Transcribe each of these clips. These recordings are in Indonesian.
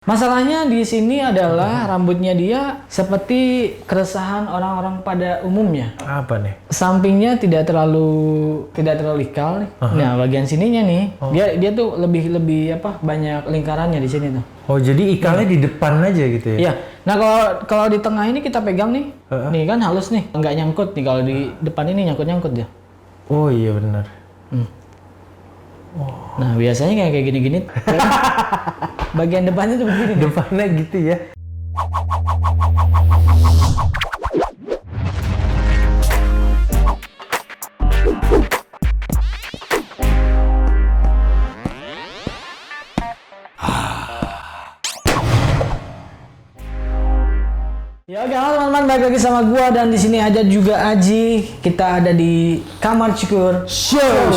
Masalahnya di sini adalah rambutnya dia seperti keresahan orang-orang pada umumnya. Apa nih? Sampingnya tidak terlalu ikal nih. Nah, bagian sininya nih, dia tuh lebih banyak lingkarannya di sini tuh. Oh, jadi ikalnya di depan aja gitu ya? Iya. Nah, kalau di tengah ini kita pegang nih. Nih kan halus nih, nggak nyangkut nih. Kalau di depan ini nyangkut ya. Oh iya benar. Nah, biasanya kayak gini-gini. Bagian depannya tuh begini. Depannya gitu ya. Ya oke, halo teman-teman, balik lagi sama gua dan di sini ada juga Aji. Kita ada di Kamar Cukur Show.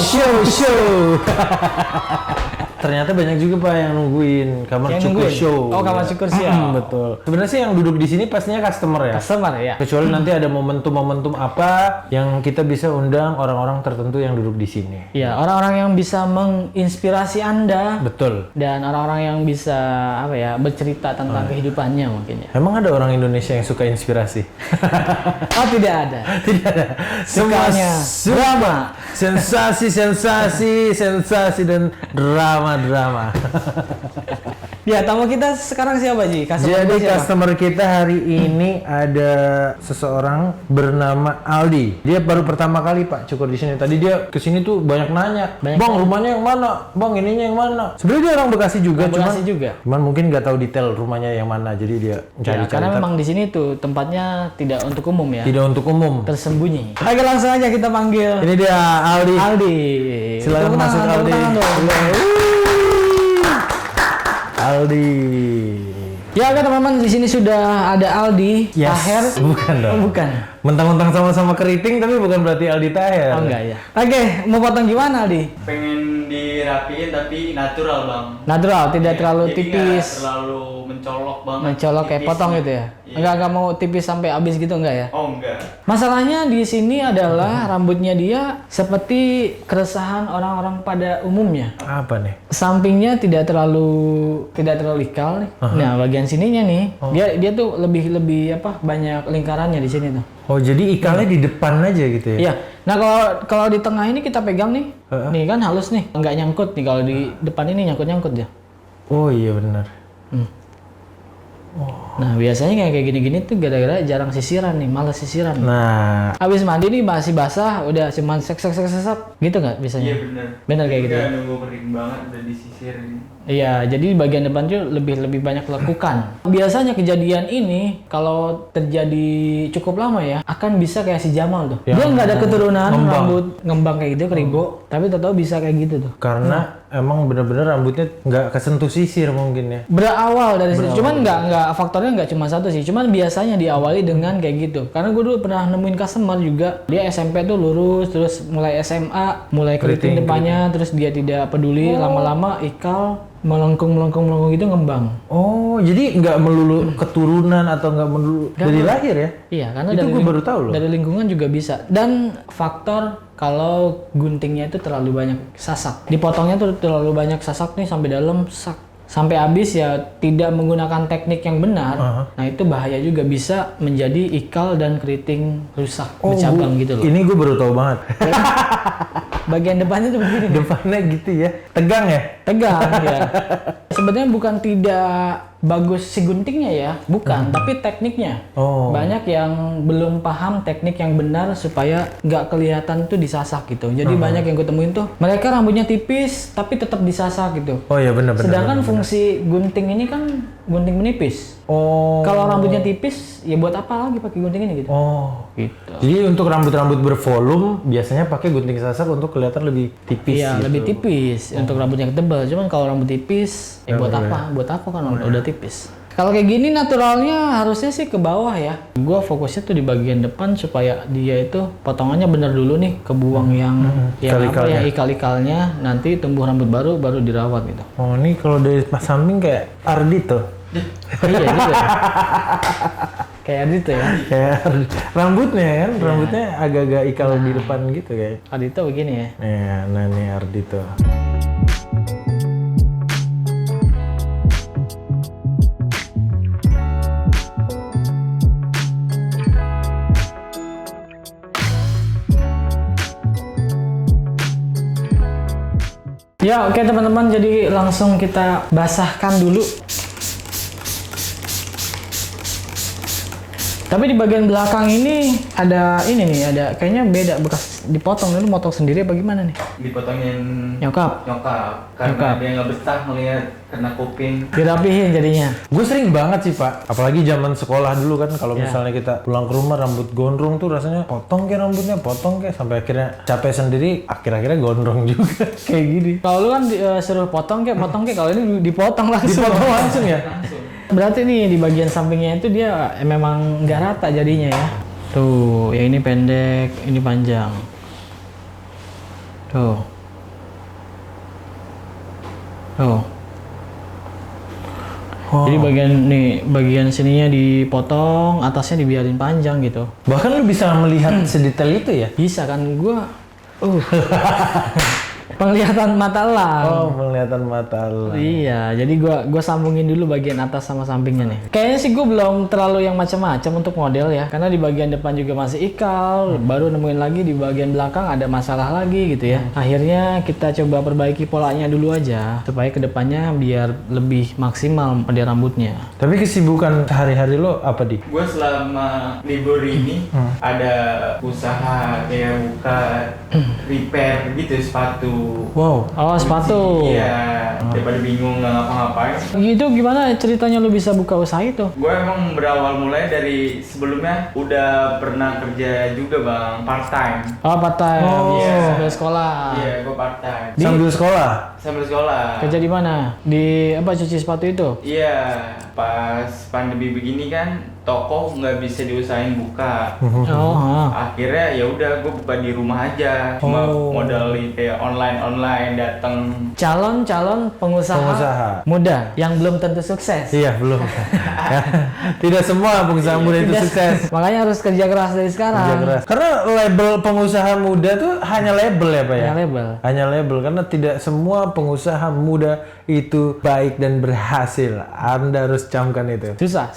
Ternyata banyak juga Pak yang nungguin Kamar Cukur Show. Oh, Kamar Cukur sih. Betul. Sebenarnya sih yang duduk di sini pastinya customer ya. Customer ya. Kecuali nanti ada momentum-momentum apa yang kita bisa undang orang-orang tertentu yang duduk di sini. Ya, orang-orang yang bisa menginspirasi Anda. Betul. Dan orang-orang yang bisa bercerita tentang kehidupannya mungkin ya. Emang ada orang Indonesia yang suka inspirasi? Oh, tidak ada. Tidak ada. Sukanya drama. Sensasi dan drama. Ya, tamu kita sekarang siapa Ji? Jadi customer kita hari ini ada seseorang bernama Aldi. Dia baru pertama kali Pak cukur di sini. Tadi dia kesini tuh banyak nanya, Bang rumahnya yang mana? Bang ininya yang mana? Sebenarnya dia orang Bekasi juga, cuman mungkin nggak tahu detail rumahnya yang mana. Jadi dia cari-cari. Karena memang di sini tuh tempatnya tidak untuk umum ya. Tidak untuk umum. Tersembunyi. Oke, langsung aja kita panggil. Ini dia Aldi. Silakan masuk Aldi. Aldi. Ya kan teman-teman, di sini sudah ada Aldi Taher. Bukan dong. Oh, bukan. Mentang-mentang sama-sama keriting tapi bukan berarti Aldi Taher. Oh enggak ya. Oke, mau potong gimana Aldi? Pengen dirapiin tapi natural Bang. Natural, tidak terlalu Jadi tipis. nggak terlalu mencolok banget. Mencolok kayak potong gitu ya. Iya. Enggak mau tipis sampai habis gitu enggak ya? Oh enggak. Masalahnya di sini adalah rambutnya dia seperti keresahan orang-orang pada umumnya. Apa nih? Sampingnya tidak terlalu ikal nih. Nah, bagian sininya nih, dia tuh lebih banyak lingkarannya di sini tuh. Oh, jadi ikalnya di depan aja gitu ya? Iya. Nah, kalau di tengah ini kita pegang nih. Nih kan halus nih, nggak nyangkut nih. Kalau di depan ini nyangkut ya. Oh iya benar. Nah, biasanya kayak gini-gini tuh gara-gara jarang sisiran nih, malas sisiran. Nah, Habis mandi nih masih basah, udah cuman sek gitu nggak biasanya? Iya bener. Bener kayak gitu ya? Nunggu kering banget udah disisir ini. Iya, jadi bagian depan tuh lebih banyak lekukan. Biasanya kejadian ini kalau terjadi cukup lama ya, akan bisa kayak si Jamal tuh. Dia nggak ada keturunan, rambut ngembang kayak gitu, keribo, tapi tahu bisa kayak gitu tuh. karena emang bener-bener rambutnya nggak kesentuh sisir mungkin ya? Berawal dari situ, cuman nggak faktornya nggak cuma satu sih, cuman biasanya diawali dengan kayak gitu. Karena gue dulu pernah nemuin customer juga, dia SMP tuh lurus, terus mulai SMA, mulai keriting depannya, terus dia tidak peduli, lama-lama ikal, melengkung gitu ngembang. Oh, jadi nggak melulu keturunan atau nggak melulu dari lahir ya? Iya, karena Itu gue baru tahu loh. dari lingkungan juga bisa. Dan faktor kalau guntingnya itu terlalu banyak sasak. Dipotongnya tuh terlalu banyak sasak nih sampai dalam sampai habis ya, tidak menggunakan teknik yang benar. Nah, itu bahaya juga, bisa menjadi ikal dan keriting rusak, bercabang gitu loh. Ini gue baru tahu banget. Bagian depannya tuh begini. Depannya gitu ya? Tegang ya? Tegang ya. Sebenarnya bukan tidak bagus si guntingnya ya, bukan, tapi tekniknya. Banyak yang belum paham teknik yang benar supaya nggak kelihatan tuh disasak gitu. Jadi banyak yang gue temuin tuh, mereka rambutnya tipis tapi tetap disasak gitu. Oh iya benar. Sedangkan fungsi gunting ini kan gunting menipis. Kalau rambutnya tipis, ya buat apa lagi pakai gunting ini gitu. Gitu. Jadi untuk rambut-rambut bervolume biasanya pakai gunting sasak untuk kelihatan lebih tipis. Iya, gitu. lebih tipis untuk rambutnya tebal. Cuman kalau rambut tipis, ya buat apa? Buat apa kan udah tipis. Kalau kayak gini naturalnya harusnya sih ke bawah ya. Gua fokusnya tuh di bagian depan supaya dia itu potongannya bener dulu nih, kebuang yang ikal-ikalnya, nanti tumbuh rambut baru dirawat gitu. Oh, ini kalau dari pas samping kayak Ardito. Iya juga. Kayak Ardito ya. Kayak rambutnya kan, rambutnya agak-agak ikal di depan gitu kayak. Ardito begini ya. Iya, nah ini Ardito. Ya oke teman-teman, jadi langsung kita basahkan dulu. Tapi di bagian belakang ini ada ini nih, ada kayaknya beda bekas dipotong. Dulu motong sendiri apa gimana nih? Dipotongin Nyokap. karena Nyokap. dia nggak betah ngelihat kena kuping. Dirapihin jadinya. Gue sering banget sih Pak, apalagi zaman sekolah dulu kan, kalau misalnya kita pulang ke rumah rambut gondrong tuh rasanya potong kayak rambutnya, potong kayak sampai akhirnya capek sendiri, akhir-akhirnya gondrong juga kayak gini. Kalau lu kan suruh potong kayak, kalau ini dipotong langsung. Dipotong langsung ya? Langsung. Berarti nih di bagian sampingnya itu dia memang nggak rata jadinya ya. Tuh, yang ini pendek, ini panjang. Tuh. Tuh. Wow. Jadi bagian sininya dipotong, atasnya dibiarin panjang gitu. Bahkan lu bisa melihat sedetail itu ya? Bisa kan gua penglihatan mata elang. Oh, penglihatan mata lu. Iya, jadi gua sambungin dulu bagian atas sama sampingnya nih. Kayaknya sih gua belum terlalu yang macam-macam untuk model ya, karena di bagian depan juga masih ikal, baru nemuin lagi di bagian belakang ada masalah lagi gitu ya. Akhirnya kita coba perbaiki polanya dulu aja, supaya kedepannya biar lebih maksimal pada rambutnya. Tapi kesibukan sehari-hari lo apa di? Gue selama libur ini ada usaha kayak buka repair gitu sepatu. Wow. Oh, sepatu. Iya, daripada bingung nggak ngapa-ngapain. Gitu gimana ceritanya lu bisa buka usaha itu? Gue emang berawal mulai dari sebelumnya udah pernah kerja juga bang, part time. Oh, part-time. Oh. Iya, sambil sekolah. Iya, gue part time. Sambil sekolah? Sambil sekolah. Kerja di mana? Di apa, cuci sepatu itu? Iya, pas pandemi begini kan toko nggak bisa diusahain buka. Oh, Akhirnya ya udah gue buka di rumah aja, cuma Oh. modalin kayak online datang. calon pengusaha muda yang belum tentu sukses. Iya, belum. Tidak semua pengusaha muda itu Tidak- sukses. Makanya harus kerja keras dari sekarang. Kerja keras. Karena label pengusaha muda tuh hanya label ya Pak ya? Hanya label. Hanya label, karena tidak semua pengusaha muda itu baik dan berhasil. Anda harus camkan itu. Susah.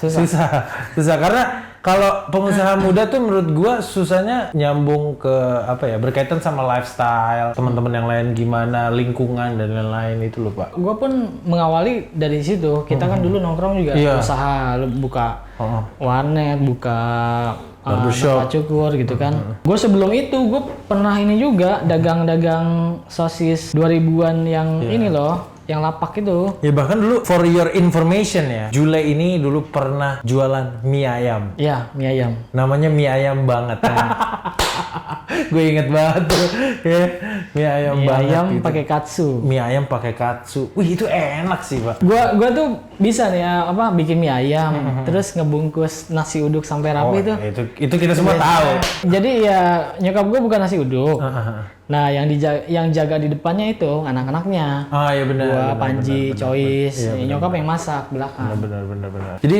Susah karena kalau pengusaha muda tuh menurut gua susahnya nyambung ke apa ya, berkaitan sama lifestyle teman-teman yang lain, gimana lingkungan dan lain-lain itu loh Pak. Gue pun mengawali dari situ. Kita kan dulu nongkrong juga Iya. usaha, lu buka Oh. warnet, buka Barbershop. tempat cukur gitu kan. Gue sebelum itu gue pernah ini juga dagang sosis 2000-an yang ini loh, yang lapak itu. Ya bahkan dulu for your information ya, Jule ini dulu pernah jualan mie ayam. Iya, mie ayam. Namanya mie ayam banget. Gue inget banget tuh. Ya, mie ayam Mie banget. ayam gitu. pakai katsu. Mie ayam pakai katsu. Wih, itu enak sih, Pak. Gua tuh bisa nih ya, apa, bikin mie ayam, terus ngebungkus nasi uduk sampai rapi tuh. itu kita semua tahu. Jadi ya nyokap gue bukan nasi uduk. Nah, yang jaga di depannya itu anak-anaknya. Ah, iya benar. Gua, benar, Panji, benar, Choice, Iya, benar, nyokap yang masak belakang. benar. Jadi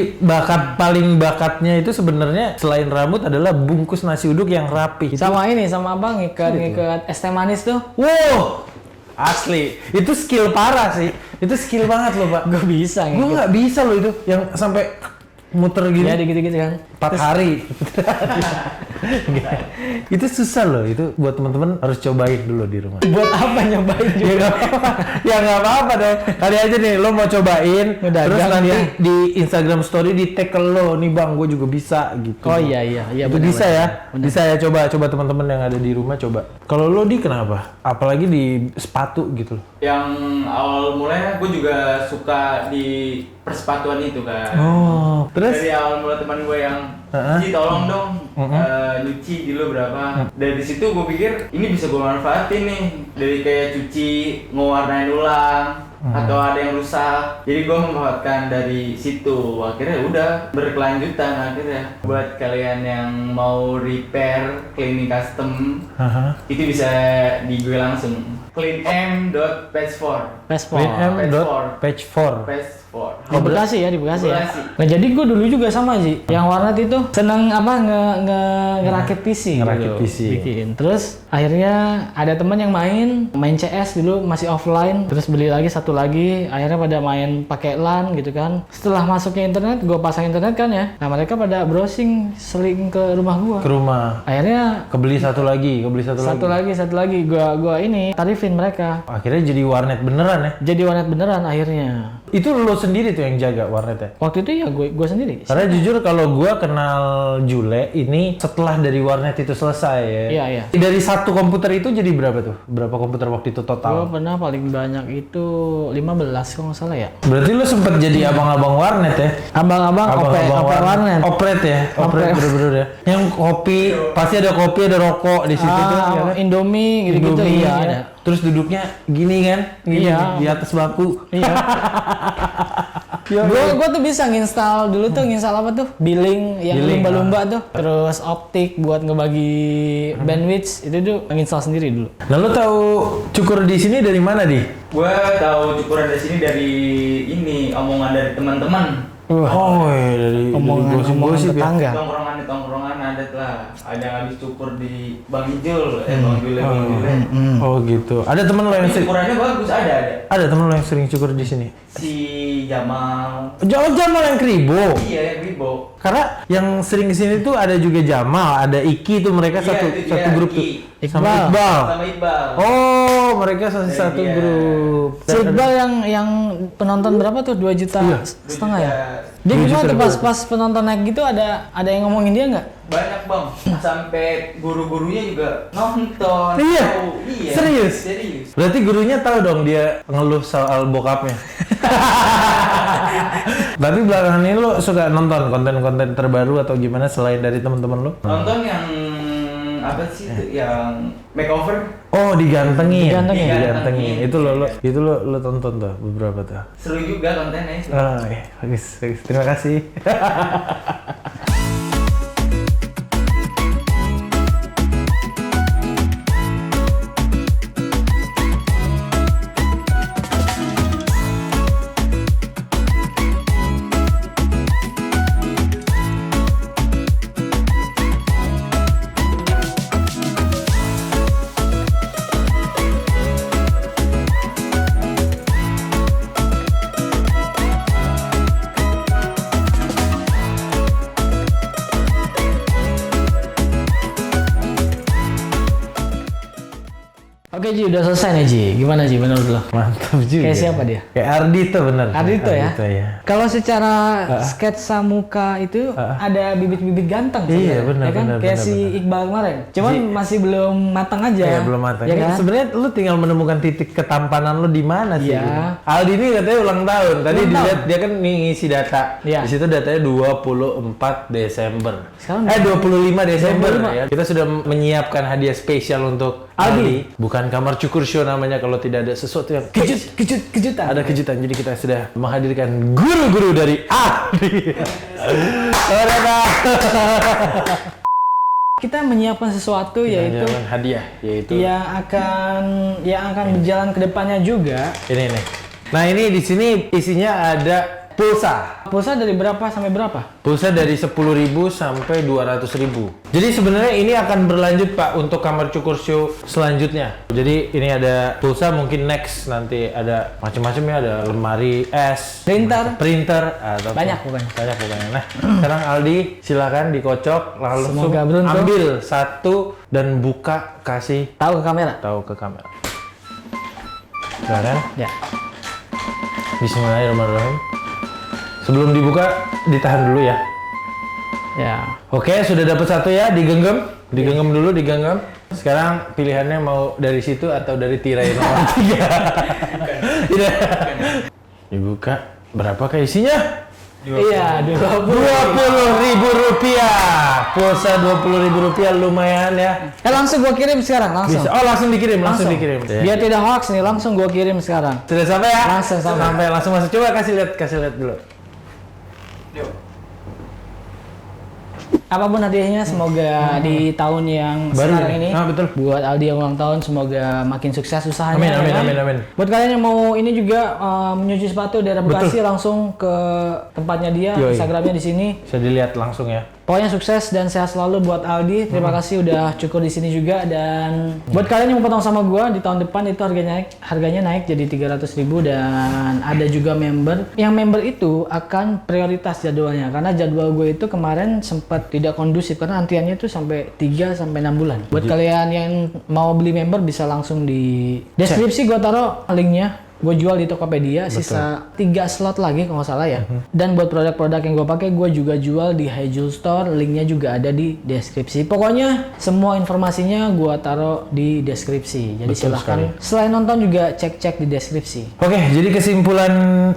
bakatnya itu sebenarnya selain rambut adalah bungkus nasi uduk yang rapi. Sama ini, sama abang ngikat es teh manis tuh. Wow, asli. Itu skill parah sih. Itu skill banget loh, Pak. Gue bisa Gue nggak bisa loh itu, yang sampai muter gini. Ya gitu-gitu kan. 4 hari. Itu susah loh, itu buat teman-teman harus cobain dulu di rumah. Buat apa nyobain Ya juga? nggak apa-apa, ya nggak apa-apa dong. Kali aja nih lo mau cobain, Ngedagang terus nanti dia. di Instagram Story di tag ke lo, nih bang, gue juga bisa gitu. Oh iya Itu benar, bisa benar. ya, bisa ya, coba teman-teman yang ada di rumah coba. Kalau lo di kenapa? Apalagi di sepatu gitu loh. Yang awal mulai gue juga suka di persepatuan itu kan. Oh, terus? Dari awal mulai teman gue yang Ji tolong dong nyuci dulu berapa. Dari situ gue pikir ini bisa gue manfaatin nih, dari kayak cuci, ngewarnain ulang, atau ada yang rusak. Jadi gue memanfaatkan dari situ. Akhirnya udah berkelanjutan akhirnya. Buat kalian yang mau repair, cleaning custom, itu bisa di gue langsung cleanm.page4. Pespor. wm.page4. PS4. Di Bekasi ya, di Bekasi ya. Bekasi. Nah jadi gue dulu juga sama Ji, yang warnet itu seneng apa ngerakit PC, Ngerakit gitu, PC. bikin. Terus akhirnya ada teman yang main CS dulu masih offline, terus beli lagi satu lagi, akhirnya pada main pakai LAN gitu kan. Setelah masuknya internet, gue pasang internet kan ya. Nah mereka pada browsing seling ke rumah gue. Ke rumah. Akhirnya Kebeli satu lagi. satu lagi gua ini tarifin mereka. Akhirnya jadi warnet beneran ya. Jadi warnet beneran akhirnya. Itu lo sendiri tuh yang jaga warnetnya? Waktu itu ya gue sendiri. Karena jujur kalau gua kenal Jule ini setelah dari warnet itu selesai ya. Iya. Dari satu komputer itu jadi berapa tuh? Berapa komputer waktu itu Gue total? pernah paling banyak itu 15 kalau nggak salah ya. Berarti lo sempet jadi abang-abang warnet ya? Abang-abang OP warnet. Opret ya? Opret bener-bener ya? Yang kopi, pasti ada kopi, ada rokok di situ tuh ya kan? Indomie gitu-gitu Indomie, iya ya. ada. Terus duduknya gini kan? Gini, Iya. di atas baku. Iya. Gue tuh bisa nginstal dulu tuh nginstal apa tuh billing yang Billing, lumba-lumba tuh, terus optik buat ngebagi bandwidth itu tuh nginstal sendiri dulu. Nah lo tahu cukur di sini dari mana di? Gue tahu cukuran dari sini dari ini omongan dari teman-teman. Oh dari Omongan gosip-gosip ya? tetangga. Tongkrongan ada lah. Ada yang habis cukur di Bang Ijul, Bang Jule. Oh gitu. Ada temen lo yang sering? Cukurannya bagus, ada. Ada temen lo yang sering cukur di sini? Si Jamal. Jamal yang Kribo. Iya, yang Ribo. Karena yang sering kesini tuh ada juga Jamal, ada Iki tuh mereka Iya, satu itu satu dia, grup tuh. Iki. Sama Iqbal. Sama Iqbal. Oh, mereka satu Iya. grup. Si Iqbal yang penonton berapa tuh 2 juta setengah ya? Dia 2 gimana juta tuh lebih. pas penonton naik gitu ada yang ngomongin dia nggak? Banyak bang, sampai guru-gurunya juga nonton. Iya? Tahu. Iya. Serius? Serius. Berarti gurunya tahu dong dia ngeluh soal bokapnya. Tapi belakangan ini lo suka nonton konten-konten terbaru atau gimana selain dari teman-teman lo? Nonton yang apa sih itu yang makeover Oh, digantengin. Digantengin. Digantengin. Itu lo tonton tuh beberapa tuh. seru juga kontennya. Ah, bagus. Terima kasih. Oke Ji, udah selesai nih Ji. Gimana Ji menurut lo? Mantap juga. Kayak siapa dia? Kayak Ardito bener. Ardito ya? ya. Kalau secara sketsa muka itu ada bibit-bibit ganteng Iya, sebenarnya, benar, ya kan? benar, Kayak benar, si benar. Iqbal kemarin. Cuman masih belum matang aja. Ya, belum matang. Ya kan? Sebenarnya lu tinggal menemukan titik ketampanan lu di mana sih. Iya. Aldi ini katanya ulang tahun. Tadi Ulang dilihat dia kan ngisi data. Iya. Di situ datanya 24 Desember. Sekarang 25 Desember 25. ya. Kita sudah menyiapkan hadiah spesial untuk Aldi. Bukan kamar cukur show namanya kalau tidak ada sesuatu yang kejutan. ada kejutan. Jadi kita sudah menghadirkan guru-guru dari Aldi. Kita menyiapkan sesuatu yaitu Jangan hadiah yaitu yang akan berjalan ke depannya juga. ini nih. Nah, ini di sini isinya ada pulsa. Pulsa dari berapa sampai berapa? Pulsa dari 10.000 sampai 200.000. Jadi sebenarnya ini akan berlanjut Pak untuk kamar cukur show selanjutnya. Jadi ini ada pulsa, mungkin next nanti ada macam-macam ya, ada lemari es, printer atau Banyak pokoknya. Banyak pokoknya. Nah, sekarang Aldi silakan dikocok langsung Semoga beruntung. ambil satu dan buka, kasih Tahu ke kamera? tahu ke kamera. Udah kan? Ya. Bismillahirrahmanirrahim. Sebelum dibuka, ditahan dulu ya. Ya. Oke, sudah dapat satu ya, digenggam. Digenggam dulu, digenggam. Sekarang pilihannya mau dari situ atau dari tirai nomor 3. Tidak. Dibuka. Berapakah isinya? Iya, 20. Rp20.000. Pulsa Rp20.000 lumayan ya. Langsung gua kirim sekarang, langsung. Bisa. Oh, langsung dikirim, langsung dikirim. Biar tidak hoax nih, langsung gua kirim sekarang. Sudah sampai ya? Langsung sampai. Langsung masuk. Coba kasih lihat dulu. Yuk. Apapun hadiahnya, semoga di tahun yang Baru sekarang ini. ini Betul. buat Aldi yang ulang tahun, semoga makin sukses usahanya. Amin, amin, ya kan? amin, amin. Buat kalian yang mau ini juga menyuci sepatu daerah Bekasi, langsung ke tempatnya dia, Yoi. Instagramnya di sini. Bisa dilihat langsung ya. Pokoknya sukses dan sehat selalu buat Aldi. Terima kasih udah cukur di sini juga. Dan buat kalian yang mau potong sama gua di tahun depan itu harganya naik jadi 300.000 dan ada juga member. Yang member itu akan prioritas jadwalnya karena jadwal gue itu kemarin sempat tidak kondusif karena antriannya itu sampai 3 sampai 6 bulan. Buat kalian yang mau beli member bisa langsung di deskripsi gua taruh linknya. Gue jual di Tokopedia, sisa 3 slot lagi kalau nggak salah ya. Dan buat produk-produk yang gue pakai, gue juga jual di Haijul Store. Linknya juga ada di deskripsi. Pokoknya semua informasinya gue taruh di deskripsi. Jadi silahkan selain nonton juga cek-cek di deskripsi. Oke, jadi kesimpulan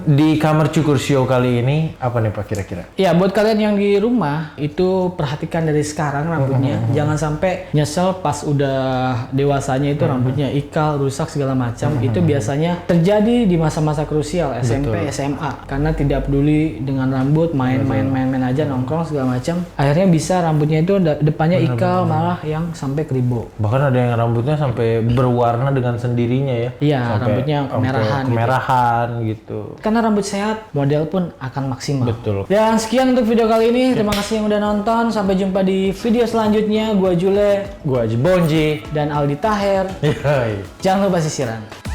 di Kamar Cukur Show kali ini apa nih Pak kira-kira? Ya, buat kalian yang di rumah itu perhatikan dari sekarang rambutnya. Jangan sampai nyesel pas udah dewasanya itu rambutnya ikal, rusak segala macam. Itu biasanya terjadi di masa-masa krusial SMP, SMA. Karena tidak peduli dengan rambut, main aja nongkrong segala macam. Akhirnya bisa rambutnya itu depannya ikal malah yang sampai keribu. Bahkan ada yang rambutnya sampai berwarna dengan sendirinya ya. Iya, Sampai rambutnya kemerahan. Kemerahan gitu. Karena rambut sehat, model pun akan maksimal. Betul. Dan sekian untuk video kali ini. Terima kasih yang udah nonton. Sampai jumpa di video selanjutnya. Gua Jule Gua Aji Bonji. dan Aldi Taher. Yoi. Jangan lupa sisiran.